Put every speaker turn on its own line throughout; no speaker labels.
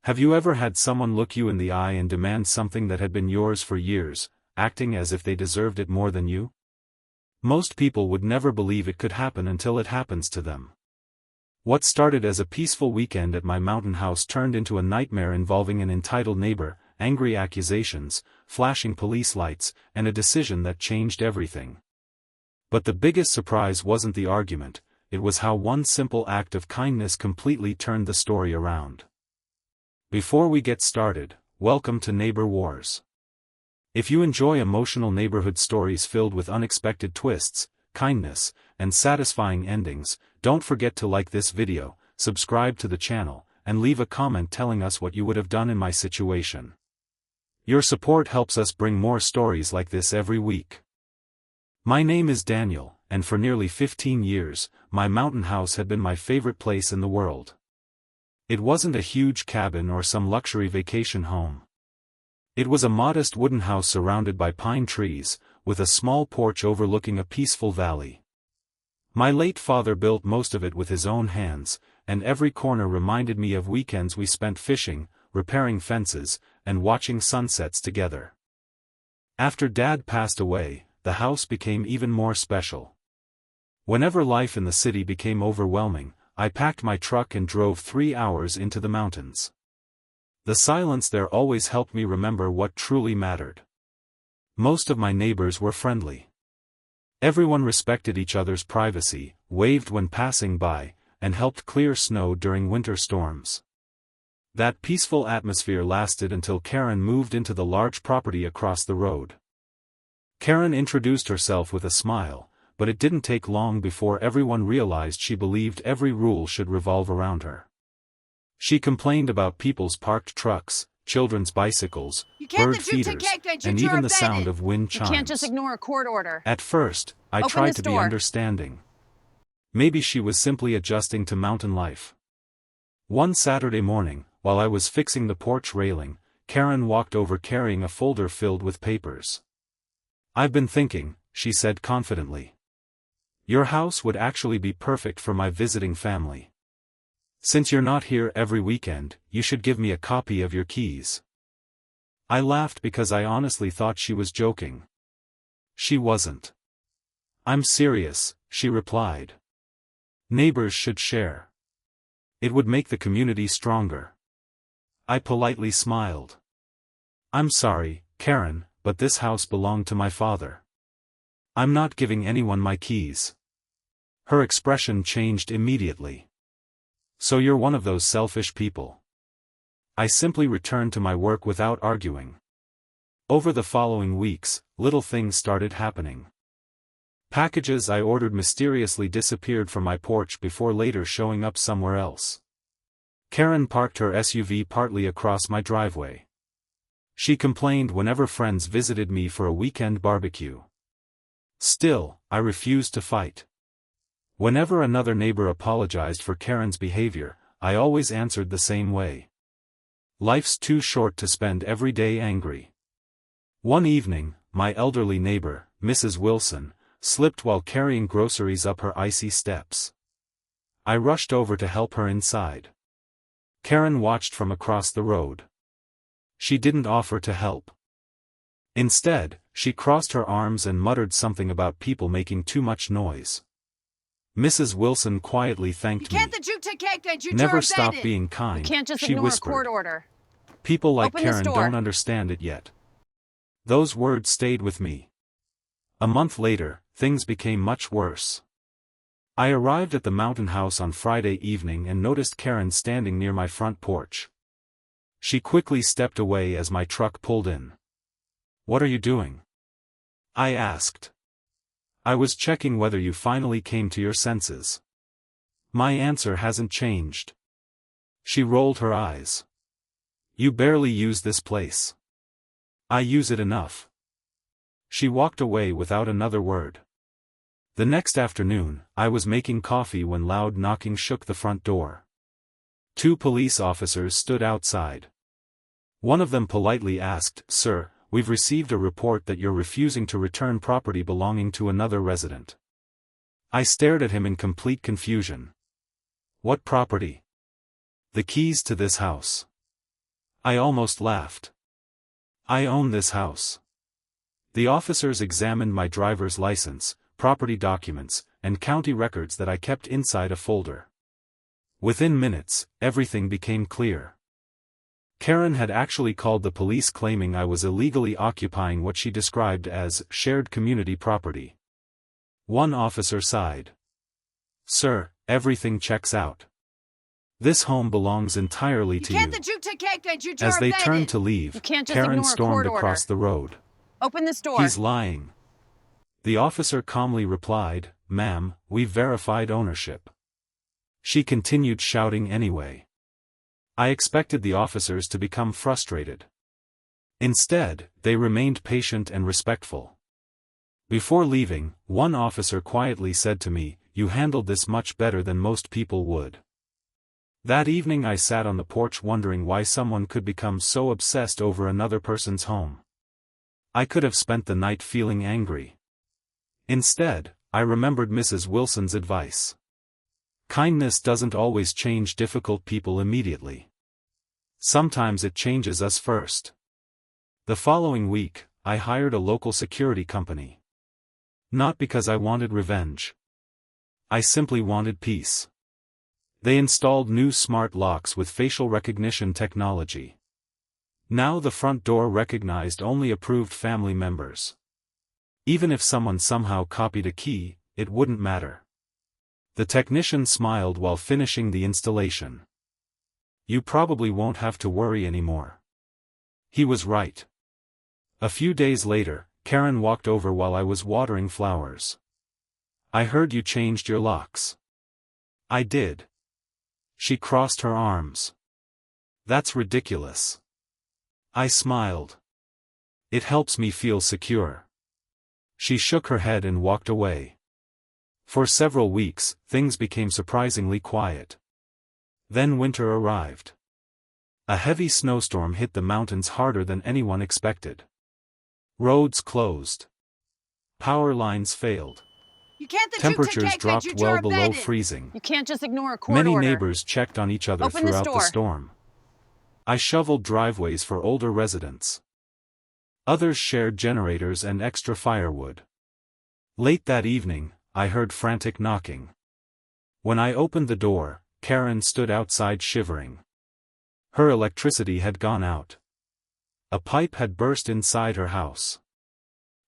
Have you ever had someone look you in the eye and demand something that had been yours for years, acting as if they deserved it more than you? Most people would never believe it could happen until it happens to them. What started as a peaceful weekend at my mountain house turned into a nightmare involving an entitled neighbor, angry accusations, flashing police lights, and a decision that changed everything. But the biggest surprise wasn't the argument, it was how one simple act of kindness completely turned the story around. Before we get started, welcome to Neighbor Wars. If you enjoy emotional neighborhood stories filled with unexpected twists, kindness, and satisfying endings, don't forget to like this video, subscribe to the channel, and leave a comment telling us what you would have done in my situation. Your support helps us bring more stories like this every week. My name is Daniel, and for nearly 15 years, my mountain house had been my favorite place in the world. It wasn't a huge cabin or some luxury vacation home. It was a modest wooden house surrounded by pine trees, with a small porch overlooking a peaceful valley. My late father built most of it with his own hands, and every corner reminded me of weekends we spent fishing, repairing fences, and watching sunsets together. After Dad passed away, the house became even more special. Whenever life in the city became overwhelming, I packed my truck and drove 3 hours into the mountains. The silence there always helped me remember what truly mattered. Most of my neighbors were friendly. Everyone respected each other's privacy, waved when passing by, and helped clear snow during winter storms. That peaceful atmosphere lasted until Karen moved into the large property across the road. Karen introduced herself with a smile, but it didn't take long before everyone realized she believed every rule should revolve around her. She complained about people's parked trucks, children's bicycles, bird feeders, and even the sound of wind chimes.
You can't just ignore a court order.
At first, I tried to be understanding. Maybe she was simply adjusting to mountain life. One Saturday morning, while I was fixing the porch railing, Karen walked over carrying a folder filled with papers. "I've been thinking," she said confidently. "Your house would actually be perfect for my visiting family. Since you're not here every weekend, you should give me a copy of your keys." I laughed because I honestly thought she was joking. She wasn't. "I'm serious," she replied. "Neighbors should share. It would make the community stronger." I politely smiled. "I'm sorry, Karen, but this house belonged to my father. I'm not giving anyone my keys." Her expression changed immediately. "So you're one of those selfish people." I simply returned to my work without arguing. Over the following weeks, little things started happening. Packages I ordered mysteriously disappeared from my porch before later showing up somewhere else. Karen parked her SUV partly across my driveway. She complained whenever friends visited me for a weekend barbecue. Still, I refused to fight. Whenever another neighbor apologized for Karen's behavior, I always answered the same way. Life's too short to spend every day angry. One evening, my elderly neighbor, Mrs. Wilson, slipped while carrying groceries up her icy steps. I rushed over to help her inside. Karen watched from across the road. She didn't offer to help. Instead, she crossed her arms and muttered something about people making too much noise. Mrs. Wilson quietly thanked me. "Never stop being kind," she whispered. "People like Karen don't understand it yet." Those words stayed with me. A month later, things became much worse. I arrived at the mountain house on Friday evening and noticed Karen standing near my front porch. She quickly stepped away as my truck pulled in. "What are you doing?" I asked. "I was checking whether you finally came to your senses." My answer hasn't changed. She rolled her eyes. "You barely use this place." "I use it enough." She walked away without another word. The next afternoon, I was making coffee when loud knocking shook the front door. 2 police officers stood outside. One of them politely asked, "Sir, we've received a report that you're refusing to return property belonging to another resident." I stared at him in complete confusion. "What property?" "The keys to this house." I almost laughed. I own this house. The officers examined my driver's license, property documents, and county records that I kept inside a folder. Within minutes, everything became clear. Karen had actually called the police claiming I was illegally occupying what she described as shared community property. One officer sighed. "Sir, everything checks out. This home belongs entirely to you." As they turned to leave, Karen stormed across the road.
Open this door.
"He's lying." The officer calmly replied, "Ma'am, we've verified ownership." She continued shouting anyway. I expected the officers to become frustrated. Instead, they remained patient and respectful. Before leaving, one officer quietly said to me, "You handled this much better than most people would." That evening I sat on the porch wondering why someone could become so obsessed over another person's home. I could have spent the night feeling angry. Instead, I remembered Mrs. Wilson's advice. Kindness doesn't always change difficult people immediately. Sometimes it changes us first. The following week, I hired a local security company. Not because I wanted revenge. I simply wanted peace. They installed new smart locks with facial recognition technology. Now the front door recognized only approved family members. Even if someone somehow copied a key, it wouldn't matter. The technician smiled while finishing the installation. "You probably won't have to worry anymore." He was right. A few days later, Karen walked over while I was watering flowers. "I heard you changed your locks." "I did." She crossed her arms. "That's ridiculous." I smiled. "It helps me feel secure." She shook her head and walked away. For several weeks, things became surprisingly quiet. Then winter arrived. A heavy snowstorm hit the mountains harder than anyone expected. Roads closed. Power lines failed. Temperatures dropped well below freezing.
You can't just ignore a court
Many
order.
neighbors checked on each other
Open this
throughout the
door.
storm. I shoveled driveways for older residents. Others shared generators and extra firewood. Late that evening, I heard frantic knocking. When I opened the door, Karen stood outside shivering. Her electricity had gone out. A pipe had burst inside her house.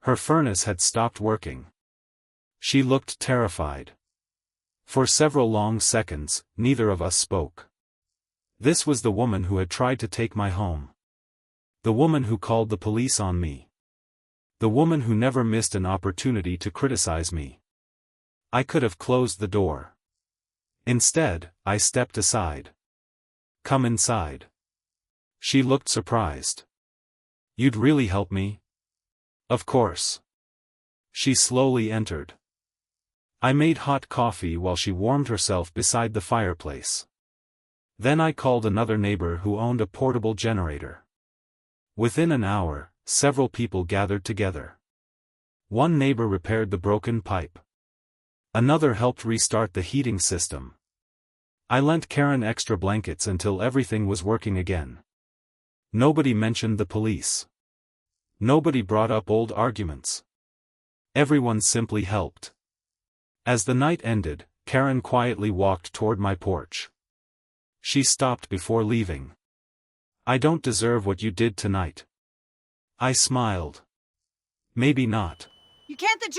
Her furnace had stopped working. She looked terrified. For several long seconds, neither of us spoke. This was the woman who had tried to take my home. The woman who called the police on me. The woman who never missed an opportunity to criticize me. I could have closed the door. Instead, I stepped aside. "Come inside." She looked surprised. "You'd really help me?" "Of course." She slowly entered. I made hot coffee while she warmed herself beside the fireplace. Then I called another neighbor who owned a portable generator. Within an hour, several people gathered together. One neighbor repaired the broken pipe. Another helped restart the heating system. I lent Karen extra blankets until everything was working again. Nobody mentioned the police. Nobody brought up old arguments. Everyone simply helped. As the night ended, Karen quietly walked toward my porch. She stopped before leaving. "I don't deserve what you did tonight." I smiled. "Maybe not.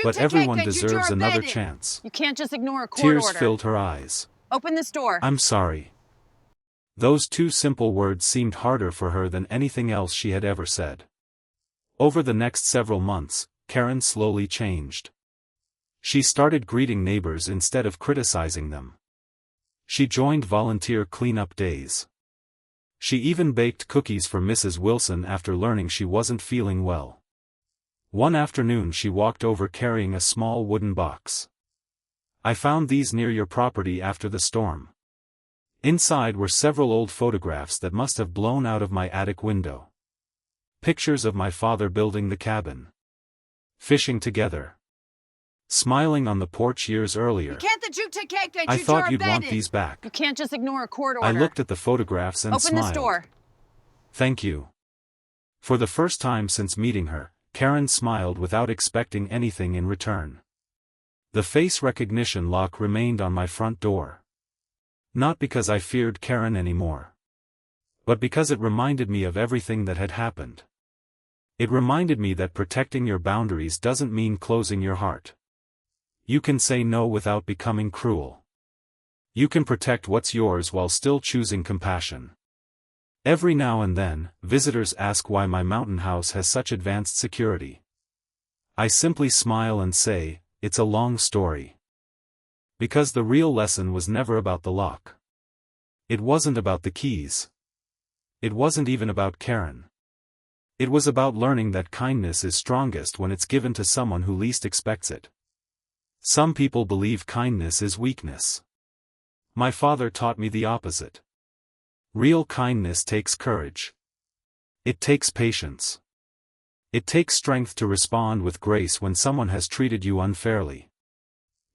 But everyone deserves another chance."
You can't just ignore a court
Tears
order.
filled her eyes.
Open this door.
"I'm sorry." Those two simple words seemed harder for her than anything else she had ever said. Over the next several months, Karen slowly changed. She started greeting neighbors instead of criticizing them. She joined volunteer cleanup days. She even baked cookies for Mrs. Wilson after learning she wasn't feeling well. One afternoon she walked over carrying a small wooden box. "I found these near your property after the storm." Inside were several old photographs that must have blown out of my attic window. Pictures of my father building the cabin. Fishing together. Smiling on the porch years earlier. "I thought you'd want these back."
You can't just ignore a court order.
I looked at the photographs and
Open
smiled.
this door.
Thank you. For the first time since meeting her, Karen smiled without expecting anything in return. The face recognition lock remained on my front door. Not because I feared Karen anymore, but because it reminded me of everything that had happened. It reminded me that protecting your boundaries doesn't mean closing your heart. You can say no without becoming cruel. You can protect what's yours while still choosing compassion. Every now and then, visitors ask why my mountain house has such advanced security. I simply smile and say, it's a long story. Because the real lesson was never about the lock. It wasn't about the keys. It wasn't even about Karen. It was about learning that kindness is strongest when it's given to someone who least expects it. Some people believe kindness is weakness. My father taught me the opposite. Real kindness takes courage. It takes patience. It takes strength to respond with grace when someone has treated you unfairly.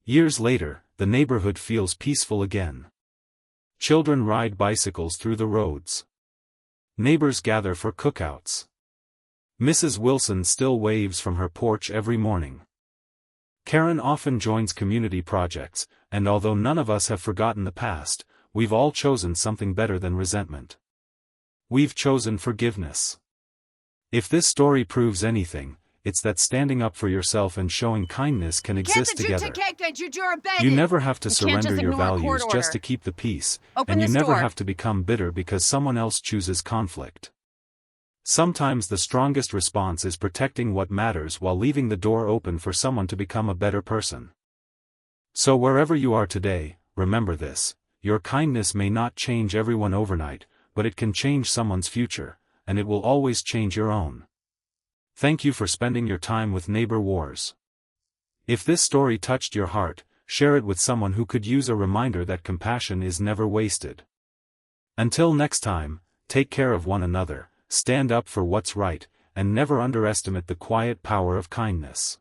Years later, the neighborhood feels peaceful again. Children ride bicycles through the roads. Neighbors gather for cookouts. Mrs. Wilson still waves from her porch every morning. Karen often joins community projects, and although none of us have forgotten the past, we've all chosen something better than resentment. We've chosen forgiveness. If this story proves anything, it's that standing up for yourself and showing kindness can exist together. You never have to surrender your values just to keep the peace, and you never have to become bitter because someone else chooses conflict. Sometimes the strongest response is protecting what matters while leaving the door open for someone to become a better person. So wherever you are today, remember this: your kindness may not change everyone overnight, but it can change someone's future, and it will always change your own. Thank you for spending your time with Neighbor Wars. If this story touched your heart, share it with someone who could use a reminder that compassion is never wasted. Until next time, take care of one another, stand up for what's right, and never underestimate the quiet power of kindness.